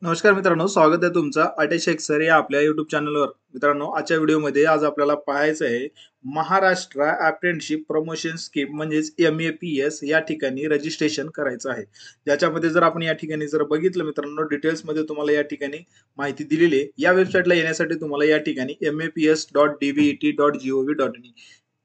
नमस्कार मित्रांनो, स्वागत आहे तुमचं अटेशेक सर या आपल्या युट्यूब चॅनलवर. मित्रांनो, आजच्या व्हिडिओमध्ये आज आपल्याला पाहायचं आहे महाराष्ट्र अप्रेंटिसशिप प्रमोशन स्कीम म्हणजेच MAPS या ठिकाणी रजिस्ट्रेशन करायचं आहे. ज्याच्यामध्ये जर आपण या ठिकाणी जर बघितलं मित्रांनो, डिटेल्समध्ये तुम्हाला या ठिकाणी माहिती दिलेली आहे. या वेबसाईटला येण्यासाठी तुम्हाला या ठिकाणी maps.dvet.gov.in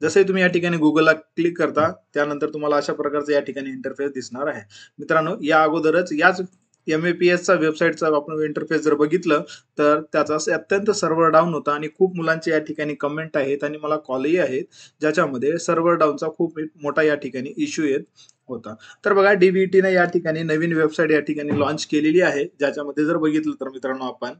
जसे तुम्ही या ठिकाणी गुगलला क्लिक करता त्यानंतर तुम्हाला अशा प्रकारचं या ठिकाणी इंटरफेस दिसणार आहे. मित्रांनो, या अगोदरच याच MAPSचा वेबसाईटचा आपण इंटरफेस जर बघितलं तर त्याचा अत्यंत सर्व्हर डाऊन होता आणि खूप मुलांचे या ठिकाणी कमेंट आहेत आणि मला कॉलही आहेत ज्याच्यामध्ये सर्व्हर डाऊनचा खूप मोठा या ठिकाणी इश्यू येत होता. तर बघा, DVTने या ठिकाणी नवीन वेबसाईट या ठिकाणी लॉन्च केलेली आहे. ज्याच्यामध्ये जर बघितलं तर मित्रांनो आपण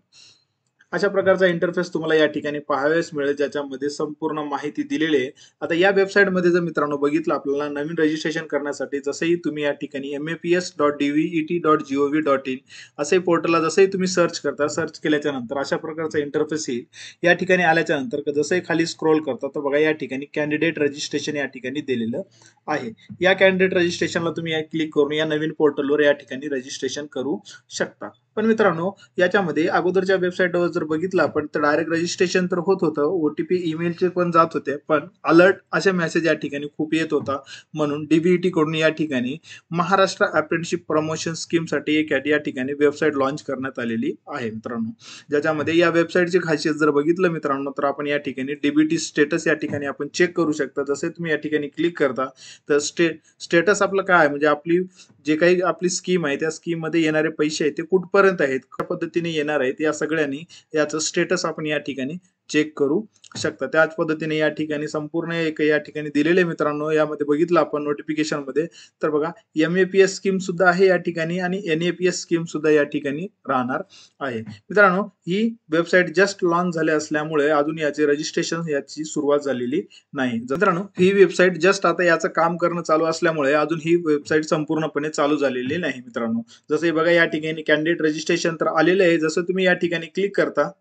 अशा प्रकारचा इंटरफेस तुम्हाला या ठिकाणी पाहावयास मिळेल ज्याच्यामध्ये संपूर्ण माहिती दिलेली आहे. आता या वेबसाईटमध्ये जर मित्रांनो बघितलं आपल्याला नवीन रजिस्ट्रेशन करण्यासाठी जसंही तुम्ही या ठिकाणी maps.dvet.gov.in असे पोर्टलला जसंही तुम्ही सर्च करता, सर्च केल्याच्या नंतर अशा प्रकारचा इंटरफेस येईल. या ठिकाणी आल्याच्या नंतर जसंही खाली स्क्रोल करता तर बघा या ठिकाणी कॅन्डिडेट रजिस्ट्रेशन या ठिकाणी दिलेलं आहे. या कॅन्डिडेट रजिस्ट्रेशनला तुम्ही क्लिक करून या नवीन पोर्टलवर या ठिकाणी रजिस्ट्रेशन करू शकता. पण मित्रांनो, याच्यामध्ये अगोदरच्या वेबसाईटवर जर बघितलं आपण तर डायरेक्ट रजिस्ट्रेशन तर होत होतं, OTP ईमेलचे पण जात होते, पण अलर्ट असे मेसेज या ठिकाणी खूप येत होता. म्हणून DBT कडून या ठिकाणी महाराष्ट्र अप्रेंटिसशिप प्रमोशन स्कीमसाठी एक या ठिकाणी वेबसाईट लॉन्च करण्यात आलेली आहे मित्रांनो. ज्याच्यामध्ये या वेबसाईटची खासियत जर बघितलं मित्रांनो तर आपण या ठिकाणी DBT स्टेटस या ठिकाणी आपण चेक करू शकता. जसे तुम्ही या ठिकाणी क्लिक करता तर स्टेटस आपलं काय आहे म्हणजे आपली जे काही आपली स्कीम आहे त्या स्कीम मध्ये येणारे पैसे आहेत ते कुठपर्यंत आहेत, कशा पद्धतीने येणार आहेत, या सगळ्यांनी याचं स्टेटस आपण या ठिकाणी चेक करू शकता. त्याच पद्धतीने या ठिकाणी संपूर्ण एक या ठिकाणी दिलेले मित्रांनो. यामध्ये बघितलं आपण नोटिफिकेशन मध्ये तर बघा MAPS स्कीम सुद्धा आहे या ठिकाणी आणि NAPS स्कीम सुद्धा या ठिकाणी राहणार आहे. मित्रांनो, ही वेबसाईट जस्ट लॉन्च झाले असल्यामुळे अजून याचे रजिस्ट्रेशन याची सुरुवात झालेली नाही. मित्रांनो, ही वेबसाईट जस्ट आता याचं काम करणं चालू असल्यामुळे अजून ही वेबसाईट संपूर्णपणे चालू झालेली नाही मित्रांनो. जसे बघा या ठिकाणी कॅन्डिडेट रजिस्ट्रेशन तर आलेले आहे. जसं तुम्ही या ठिकाणी क्लिक करता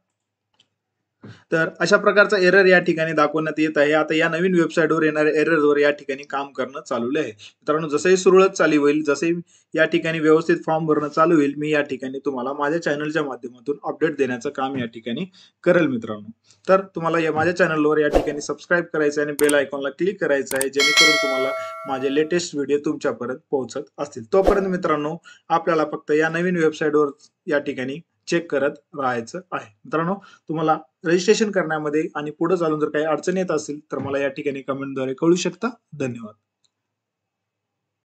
तर अशा प्रकारचा एरर या ठिकाणी दाखवण्यात येत आहे. आता या नवीन वेबसाईटवर येणाऱ्या एररवर या ठिकाणी काम करणं चालू आहे मित्रांनो. जसंही सुरळीत चालू होईल, जसे या ठिकाणी व्यवस्थित फॉर्म भरणं चालू होईल, मी या ठिकाणी तुम्हाला माझ्या चॅनलच्या माध्यमातून अपडेट देण्याचं काम या ठिकाणी करेल मित्रांनो. तर तुम्हाला या माझ्या चॅनलवर या ठिकाणी सबस्क्राईब करायचं आहे आणि बेल आयकॉनला क्लिक करायचं आहे जेणेकरून तुम्हाला माझे लेटेस्ट व्हिडिओ तुमच्यापर्यंत पोहोचत असतील. तोपर्यंत मित्रांनो आपल्याला फक्त या नवीन वेबसाईटवर या ठिकाणी चेक करत राहायचं आहे. मित्रांनो, तुम्हाला रजिस्ट्रेशन करण्यामध्ये आणि पुढे चालून जर काही अडचण येत असेल तर मला या ठिकाणी कमेंटद्वारे कळू शकता. धन्यवाद.